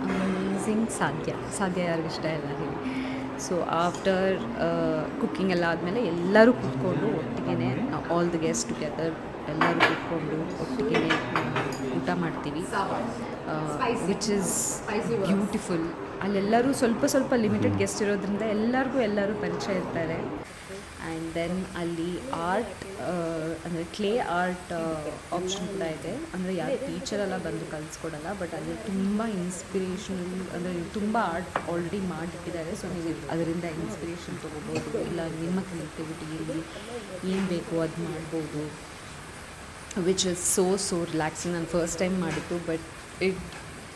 ಅಮೇಝಿಂಗ್. ಸಾಧ್ಯ ಯಾರಿಗಿಷ್ಟ ಇಲ್ಲ ಹೇಳಿ. ಸೊ ಆಫ್ಟರ್ ಕುಕ್ಕಿಂಗ್ ಎಲ್ಲ ಆದಮೇಲೆ ಎಲ್ಲರೂ ಕೂತ್ಕೊಂಡು ಒಟ್ಟಿಗೆ ಆಲ್ ದ ಗೆಸ್ಟ್ ಟುಗೆದರ್ ಎಲ್ಲರೂ ಕೂತ್ಕೊಂಡು ಒಟ್ಟಿಗೆ ಊಟ ಮಾಡ್ತೀವಿ, ವಿಚ್ ಈಸ್ ಬ್ಯೂಟಿಫುಲ್. ಅಲ್ಲೆಲ್ಲರೂ ಸ್ವಲ್ಪ ಲಿಮಿಟೆಡ್ ಗೆಸ್ಟ್ ಇರೋದ್ರಿಂದ ಎಲ್ಲರೂ ಪರಿಚಯ ಇರ್ತಾರೆ. ಆ್ಯಂಡ್ ದೆನ್ ಅಲ್ಲಿ ಆರ್ಟ್ ಅಂದರೆ ಕ್ಲೇ ಆರ್ಟ್ ಆಪ್ಷನ್ ಕೂಡ ಇದೆ. ಅಂದರೆ ಯಾರು ಟೀಚರೆಲ್ಲ ಬಂದು ಕಲಿಸ್ಕೊಡಲ್ಲ, ಬಟ್ ಅಲ್ಲಿ ತುಂಬ ಇನ್ಸ್ಪಿರೇಷನಲ್, ಅಂದರೆ ತುಂಬ ಆರ್ಟ್ ಆಲ್ರೆಡಿ ಮಾಡಿಟ್ಟಿದ್ದಾರೆ. ಸೊ ನೀವು ಅದರಿಂದ ಇನ್ಸ್ಪಿರೇಷನ್ ತೊಗೋಬೋದು, ಇಲ್ಲ ನಿಮ್ಮ ಕ್ರಿಯೇಟಿವಿಟಿಯಲ್ಲಿ ಏನು ಬೇಕೋ ಅದು ಮಾಡ್ಬೋದು, ವಿಚ್ ಇಸ್ ಸೋ ರಿಲ್ಯಾಕ್ಸಿಂಗ್. ನಾನು ಫಸ್ಟ್ ಟೈಮ್ ಮಾಡಿದ್ದು, but it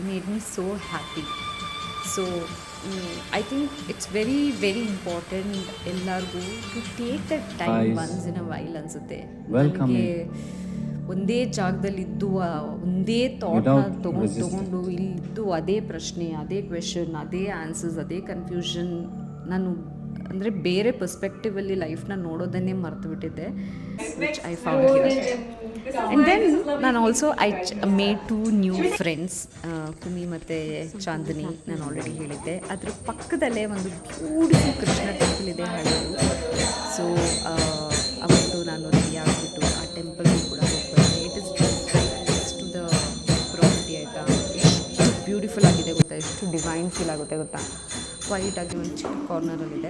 made me so happy. So I think it's very very important ಎಲ್ಲರಿಗೂ to take that time once in a while ಅನ್ಸುತ್ತೆ. ನನಗೆ ಒಂದೇ ಜಾಗದಲ್ಲಿದ್ದು ಒಂದೇ ಥಾಟ್ನ ತಗೊಂಡು ಇಲ್ಲಿದ್ದು ಅದೇ ಪ್ರಶ್ನೆ, ಅದೇ ಕ್ವೆಶನ್, ಅದೇ ಆನ್ಸರ್ಸ್, ಅದೇ ಕನ್ಫ್ಯೂಷನ್, ನಾನು ಅಂದರೆ ಬೇರೆ ಪರ್ಸ್ಪೆಕ್ಟಿವಲ್ಲಿ ಲೈಫ್ನ ನೋಡೋದನ್ನೇ ಮರೆತು ಬಿಟ್ಟಿದ್ದೆ, which I found here. And then ನಾನು also made 2 new friends, Kumi ಮತ್ತು ಚಾಂದಿನಿ. ನಾನು ಆಲ್ರೆಡಿ ಹೇಳಿದ್ದೆ. ಅದ್ರ ಪಕ್ಕದಲ್ಲೇ ಒಂದು ಬ್ಯೂಟಿಫುಲ್ ಕೃಷ್ಣ ಟೆಂಪಲ್ ಇದೆ ಹಳೆಯದು. ಸೊ ಅವತ್ತು ನಾನು ರೆಡಿ ಆಗಿಬಿಟ್ಟು ಆ ಟೆಂಪಲ್ಗೂ ಕೂಡ ಹೋಗ್ಬಂದೆ. It is just to the property, ಆಯಿತಾ. ಎಷ್ಟು ಬ್ಯೂಟಿಫುಲ್ ಆಗಿದೆ ಗೊತ್ತಾ, ಎಷ್ಟು ಡಿವೈನ್ ಫೀಲ್ ಆಗುತ್ತೆ ಗೊತ್ತಾ. ವೈಟಾಗಿ ಒಂದು ಚಿಕ್ಕ ಕಾರ್ನರಲ್ಲಿದೆ.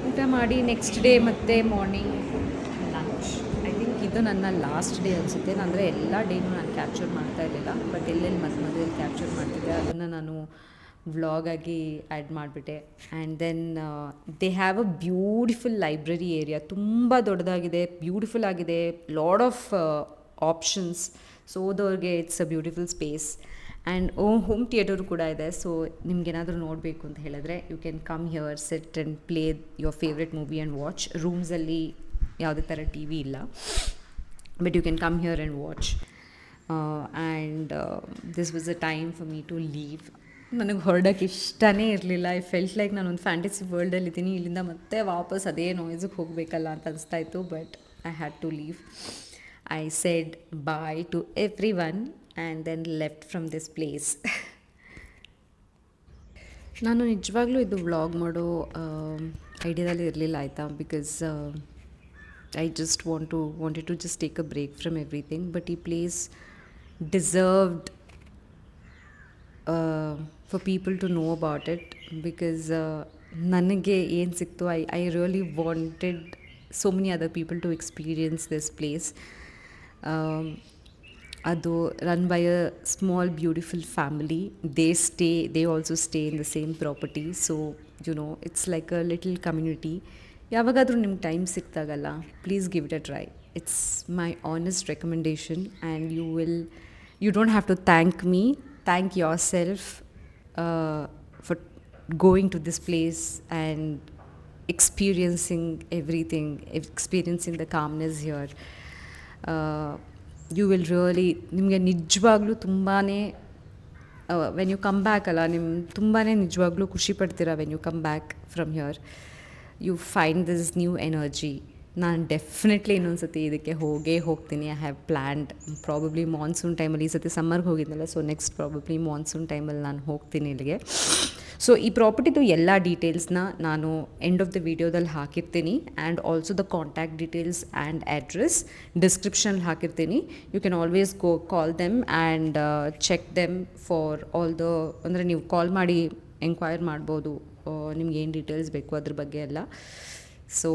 ಊಟ ಮಾಡಿ ನೆಕ್ಸ್ಟ್ ಡೇ ಮತ್ತೆ ಮಾರ್ನಿಂಗ್ ಲಂಚ್. ಐ ಥಿಂಕ್ ಇದು ನನ್ನ ಲಾಸ್ಟ್ ಡೇ ಅನಿಸುತ್ತೆ. ಅಂದರೆ ಎಲ್ಲ ಡೇನೂ ನಾನು ಕ್ಯಾಪ್ಚರ್ ಮಾಡ್ತಾ ಇರಲಿಲ್ಲ, ಬಟ್ ಎಲ್ಲೆಲ್ಲಿ ಮಧ್ಯದಲ್ಲಿ ಕ್ಯಾಪ್ಚರ್ ಮಾಡ್ತಿದ್ದೆ ಅದನ್ನು ನಾನು ವ್ಲಾಗಾಗಿ ಆ್ಯಡ್ ಮಾಡಿಬಿಟ್ಟೆ. And then they have a beautiful library area, ತುಂಬ ದೊಡ್ಡದಾಗಿದೆ, ಬ್ಯೂಟಿಫುಲ್ ಆಗಿದೆ, ಲಾಡ್ ಆಫ್ ಆಪ್ಷನ್ಸ್. ಸೊ ಓದೋರಿಗೆ it's a beautiful space. And home theatre ಕೂಡ ಇದೆ. ಸೊ ನಿಮ್ಗೇನಾದರೂ ನೋಡಬೇಕು ಅಂತ ಹೇಳಿದ್ರೆ you can come here, sit and play your favourite movie and watch. ರೂಮ್ಸಲ್ಲಿ ಯಾವುದೇ ಥರ ಟಿ ವಿ ಇಲ್ಲ, but you can come here and watch. And this was a time for me to leave. ನನಗೆ ಹೊರಡೋಕ್ಕೆ ಇಷ್ಟನೇ ಇರಲಿಲ್ಲ. ಐ ಫೆಲ್ಟ್ ಲೈಕ್ ನಾನೊಂದು fantasy ವರ್ಲ್ಡಲ್ಲಿದ್ದೀನಿ, ಇಲ್ಲಿಂದ ಮತ್ತೆ ವಾಪಸ್ ಅದೇ ನಾಯ್ಸಿಗೆ ಹೋಗಬೇಕಲ್ಲ ಅಂತ ಅನಿಸ್ತಾ ಇತ್ತು, but I had to leave. I said bye to everyone and then left from this place. ನಾನು ನಿಜವಾಗ್ಲೂ ಇದು ವ್ಲಾಗ್ ಮಾಡೋ ಐಡಿಯಾದಲ್ಲಿ ಇರಲಿಲ್ಲ, ಆಯಿತಾ. Because I just wanted to just take a break from everything. But ಈ place deserved for people to know about it. Because ನನಗೆ ಏನು ಸಿಕ್ತು, I really wanted so many other people to experience this place. ಅದು run by a small beautiful family. they also stay in the same property. So it's like a little community. ಯಾವಾಗಾದರೂ ನಿಮ್ಗೆ time ಸಿಕ್ತಾಗಲ್ಲ, please give it a try. It's my honest recommendation. And you don't have to thank me, thank yourself for going to this place and experiencing everything, experiencing the calmness here. You will really, ನಿಮಗೆ ನಿಜವಾಗ್ಲೂ ತುಂಬಾ when you come back ಅಲ್ಲ, ತುಂಬಾ ನಿಜವಾಗ್ಲೂ ಖುಷಿ ಪಡ್ತೀರಾ when you come back from here. You find this new energy. ನಾನು definitely ಇನ್ನೊಂದು ಸತಿ ಇದಕ್ಕೆ ಹೋಗ್ತೀನಿ. I have planned probably monsoon ಟೈಮಲ್ಲಿ. ಈ ಸತಿ ಸಮ್ಮರ್ಗೆ ಹೋಗಿದ್ನಲ್ಲ, ಸೊ ನೆಕ್ಸ್ಟ್ ಪ್ರಾಬಬ್ಲಿ ಮಾನ್ಸೂನ್ ಟೈಮಲ್ಲಿ ನಾನು ಹೋಗ್ತೀನಿ ಇಲ್ಲಿಗೆ. ಸೊ ಈ ಪ್ರಾಪರ್ಟಿದು ಎಲ್ಲ ಡೀಟೇಲ್ಸ್ನ ನಾನು ಎಂಡ್ ಆಫ್ ದ ವಿಡಿಯೋದಲ್ಲಿ ಹಾಕಿರ್ತೀನಿ. And also the contact details and address ಡಿಸ್ಕ್ರಿಪ್ಷನಲ್ಲಿ ಹಾಕಿರ್ತೀನಿ. You can always call them and check them for all the, ಅಂದರೆ ನೀವು ಕಾಲ್ ಮಾಡಿ ಎಂಕ್ವೈರ್ ಮಾಡ್ಬೋದು ನಿಮ್ಗೆ ಏನು ಡೀಟೇಲ್ಸ್ ಬೇಕು ಅದ್ರ ಬಗ್ಗೆ ಎಲ್ಲ. So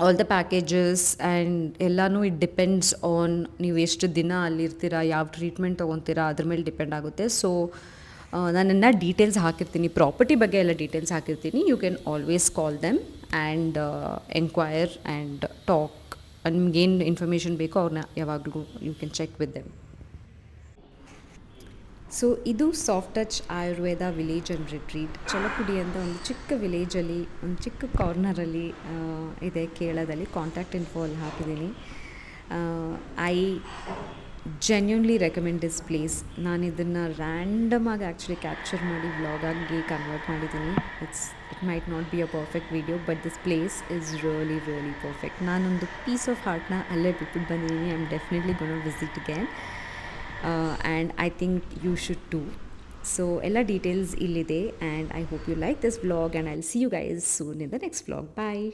all the packages and ಎಲ್ಲನೂ ಇಟ್ ಡಿಪೆಂಡ್ಸ್ ಆನ್ ನೀವು ಎಷ್ಟು ದಿನ ಅಲ್ಲಿರ್ತೀರಾ, ಯಾವ ಟ್ರೀಟ್ಮೆಂಟ್ ತೊಗೊತೀರಾ, ಅದ್ರ ಮೇಲೆ ಡಿಪೆಂಡ್ ಆಗುತ್ತೆ. ಸೊ ನಾನೆಲ್ಲ ಡೀಟೇಲ್ಸ್ ಹಾಕಿರ್ತೀನಿ, ಪ್ರಾಪರ್ಟಿ ಬಗ್ಗೆ ಎಲ್ಲ ಡೀಟೇಲ್ಸ್ ಹಾಕಿರ್ತೀನಿ. You can always call them and enquire and talk. ನಿಮ್ಗೇನು ಇನ್ಫಾರ್ಮೇಷನ್ ಬೇಕೋ ಅವ್ರನ್ನ ಯಾವಾಗಲೂ you can check with them. So ಇದು soft touch Ayurveda village and retreat. Chalakudy ಅಂತ ಒಂದು ಚಿಕ್ಕ ವಿಲೇಜಲ್ಲಿ, ಒಂದು ಚಿಕ್ಕ ಕಾರ್ನರಲ್ಲಿ ಇದೆ ಕೇರಳದಲ್ಲಿ. ಕಾಂಟ್ಯಾಕ್ಟ್ ಇನ್ಫೋ ಅಲ್ಲಿ ಹಾಕಿದ್ದೀನಿ. I genuinely recommend this place. ನಾನು ಇದನ್ನು ರ್ಯಾಂಡಮಾಗಿ ಆ್ಯಕ್ಚುಲಿ ಕ್ಯಾಪ್ಚರ್ ಮಾಡಿ ವ್ಲಾಗಾಗಿ ಕನ್ವರ್ಟ್ ಮಾಡಿದ್ದೀನಿ. It might not be a perfect video, but this place is really perfect. ನಾನೊಂದು ಪೀಸ್ ಆಫ್ ಹಾರ್ಟ್ನ ಅಲ್ಲೇ ಬಿಟ್ಬಿಟ್ಟು ಬಂದಿದ್ದೀನಿ. I am definitely gonna visit again. And I think you should too. So all details illide, and I hope you like this vlog, and I'll see you guys soon in the next vlog. Bye.